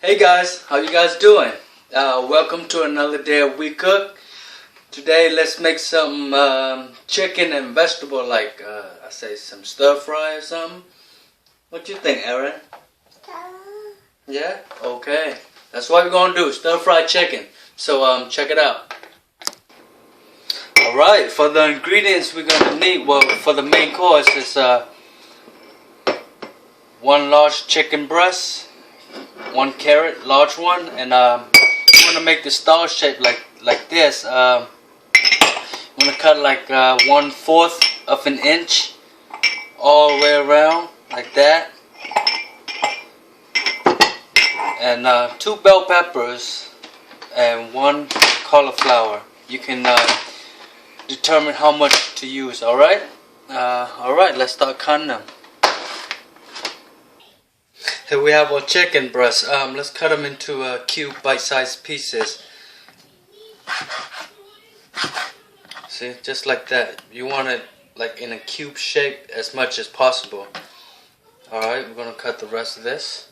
Hey guys, how you guys doing? Welcome to another day of We Cook. Today let's make some chicken and vegetable, like I say some stir fry or something. What you think, Aaron? Yeah? Okay. That's what we're gonna do, stir fry chicken. So check it out. Alright, for the ingredients we're gonna need, well, for the main course is one large chicken breast, one carrot, large one, and you want to make the star shape like this. You want to cut like 1/4 of an inch all the way around like that, and 2 bell peppers and 1 cauliflower. You can determine how much to use. All right, let's start cutting them. Here we have our chicken breast. Let's cut them into cube bite-sized pieces. See, just like that. You want it like in a cube shape as much as possible. Alright, we're gonna cut the rest of this.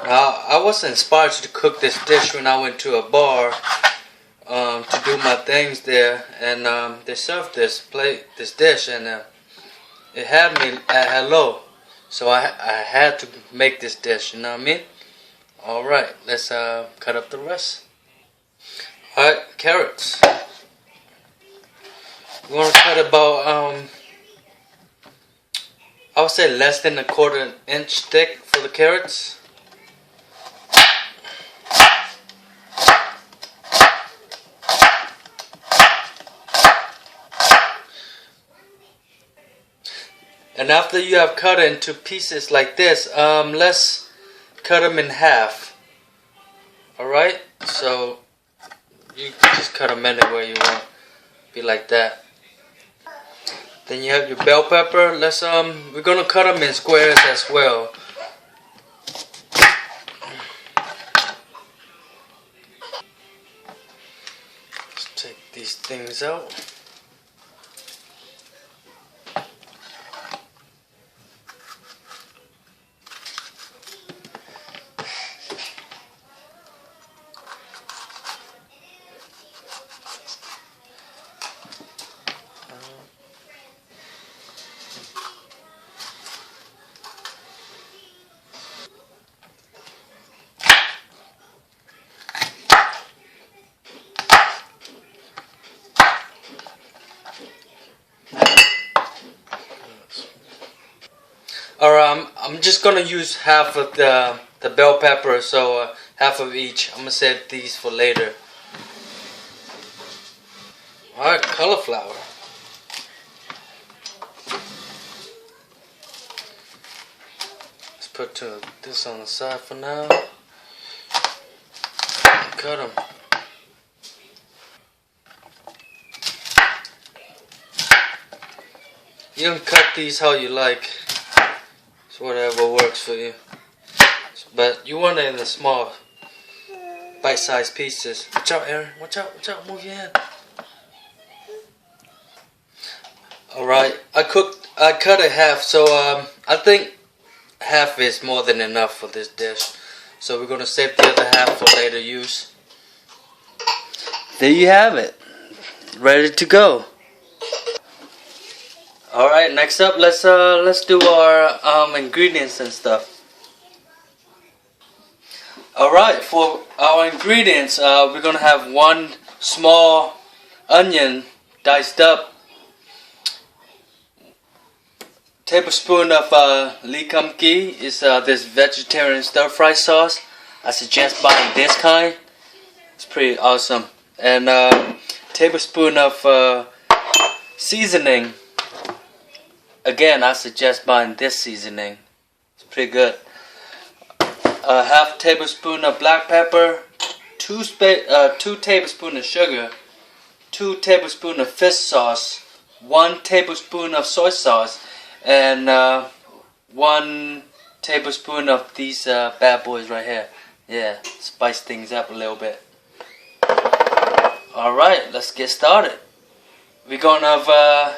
Now, I was inspired to cook this dish when I went to a bar to do my things there, and they served this dish, and it had me at hello. So I had to make this dish, you know what I mean? Alright, let's cut up the rest. Alright, carrots. We're going to cut about, I would say less than 1/4 inch thick for the carrots. And after you have cut it into pieces like this, let's cut them in half. Alright, so you can just cut them anywhere you want. Be like that. Then you have your bell pepper. We're gonna cut them in squares as well. Let's take these things out. Alright, I'm just gonna use half of the bell pepper, so half of each. I'm gonna save these for later. Alright, cauliflower. Let's put this on the side for now. Cut them. You can cut these how you like. Whatever works for you, but you want it in the small bite-sized pieces. Watch out, Aaron, watch out, move your hand. Alright, I cut it half, so I think half is more than enough for this dish, so we're going to save the other half for later use. There you have it, ready to go. Alright, next up, let's do our ingredients and stuff. Alright, for our ingredients, we're gonna have 1 small onion diced up, tablespoon of lee kum ki is this vegetarian stir fry sauce. I suggest buying this kind. It's pretty awesome. And tablespoon of seasoning. Again, I suggest buying this seasoning. It's pretty good. Half tablespoon of black pepper, 2 tablespoons of sugar, 2 tablespoons of fish sauce, 1 tablespoon of soy sauce, and 1 tablespoon of these bad boys right here. Yeah, spice things up a little bit. Alright, let's get started. We're gonna have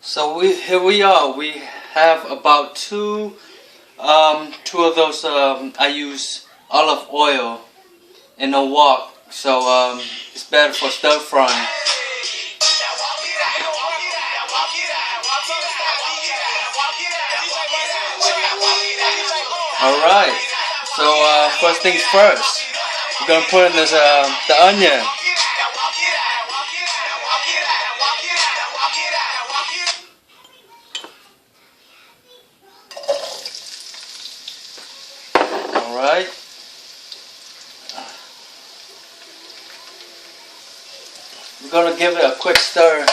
so here we are. We have about 2 Two of those I use olive oil in a wok, so it's better for stir frying. Alright, so first things first, we're gonna put in this the onion. Alright. We're gonna give it a quick stir.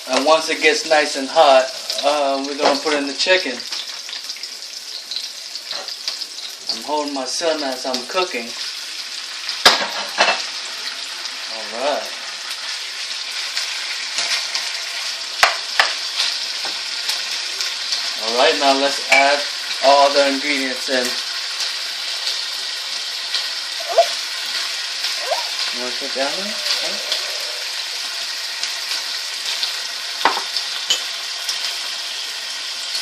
And once it gets nice and hot, we're gonna put in the chicken. I'm holding my son as I'm cooking. Alright. Alright, now let's add all the ingredients in. You want to put that in? Okay.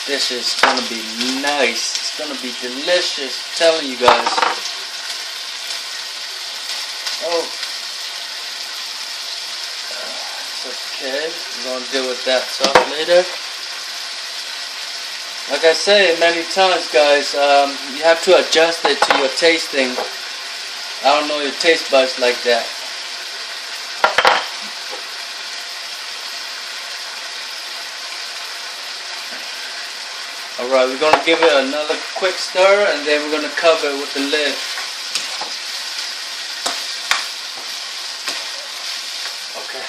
This is gonna be nice. It's gonna be delicious. I'm telling you guys. Oh. It's okay. We're gonna deal with that sauce later. Like I say many times, guys, you have to adjust it to your tasting. I don't know your taste buds like that. Alright, we're gonna give it another quick stir and then we're gonna cover it with the lid. Okay.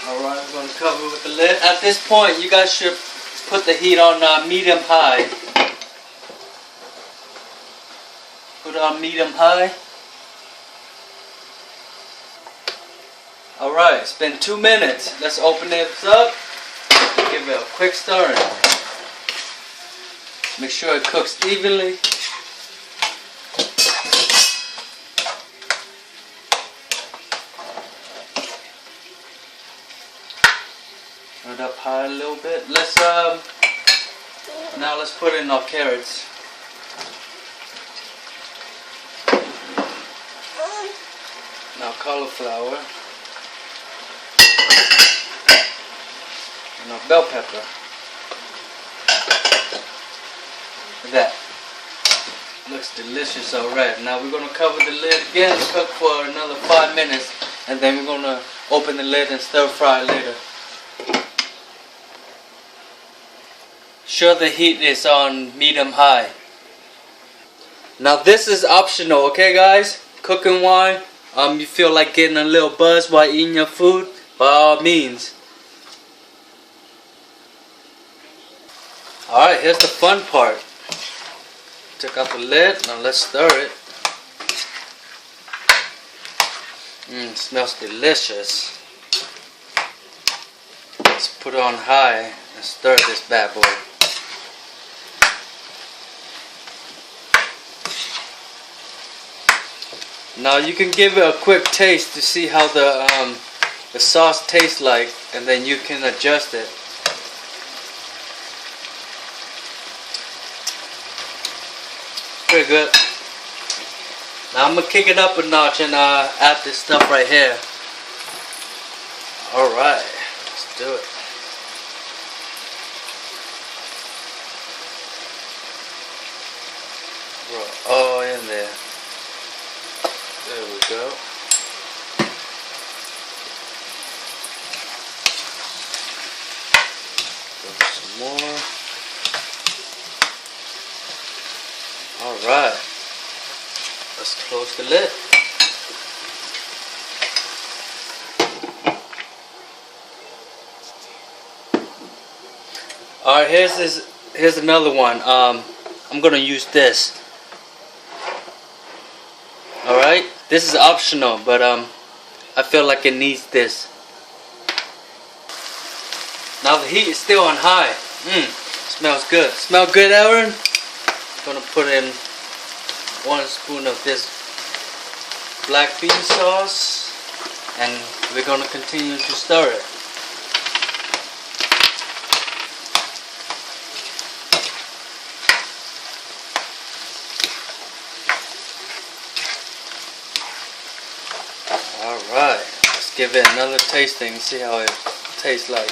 Alright, we're gonna cover it with the lid. At this point, you guys should put the heat on medium high. Put it on medium high. Alright, it's been 2 minutes. Let's open it up. Give it a quick stir. Make sure it cooks evenly. Turn it up high a little bit. Now let's put in our carrots. Now cauliflower. And our bell pepper. Look at that. Looks delicious already. Now we're going to cover the lid again, cook for another 5 minutes, and then we're going to open the lid and stir fry later. Sure the heat is on medium high. Now this is optional, okay guys? Cooking wine. You feel like getting a little buzz while eating your food, by all means. Alright, here's the fun part. Took out the lid, now let's stir it. It smells delicious. Let's put it on high and stir this bad boy. Now you can give it a quick taste to see how the sauce tastes like, and then you can adjust it. Pretty good. Now I'm gonna kick it up a notch and add this stuff right here. Alright, let's do it. Roll all in there. There we go. Throw some more. Alright. Let's close the lid. Alright, here's another one. I'm gonna use this. Alright, this is optional, but I feel like it needs this. Now the heat is still on high. Smells good. Smell good, Aaron? Gonna put in 1 spoon of this black bean sauce. and we're gonna continue to stir it. Alright, let's give it another tasting and see how it tastes like.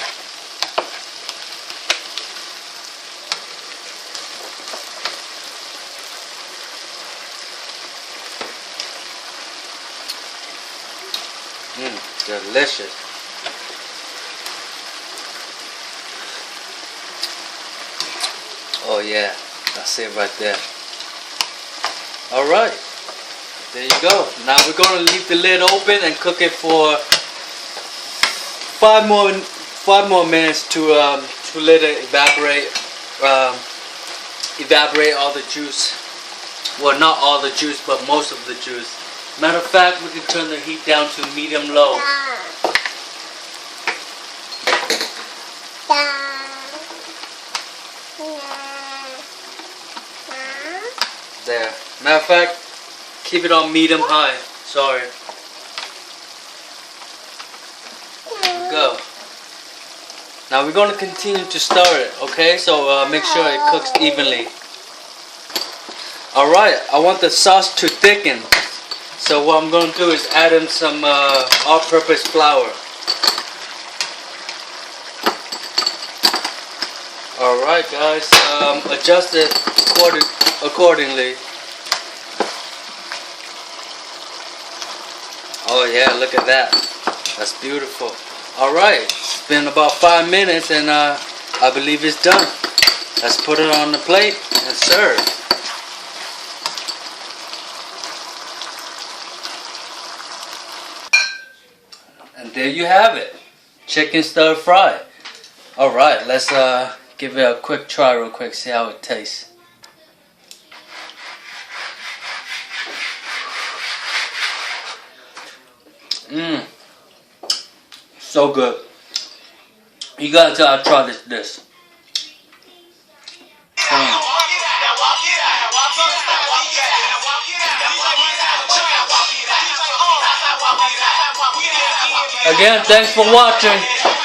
Delicious. Oh yeah, that's it right there. Alright, there you go. Now we're going to leave the lid open and cook it for 5 more minutes to let it evaporate all the juice. Well, not all the juice, but most of the juice. Matter of fact, we can turn the heat down to medium-low. There. Matter of fact, keep it on medium-high. Sorry. There we go. Now we're going to continue to stir it, okay? So make sure it cooks evenly. Alright, I want the sauce to thicken. So what I'm going to do is add in some all-purpose flour. Alright guys, adjust it accordingly. Oh yeah, look at that. That's beautiful. Alright, it's been about 5 minutes and I believe it's done. Let's put it on the plate and serve. And there you have it. Chicken stir fry. Alright, let's give it a quick try real quick, see how it tastes. So good. You gotta try this. Again, thanks for watching.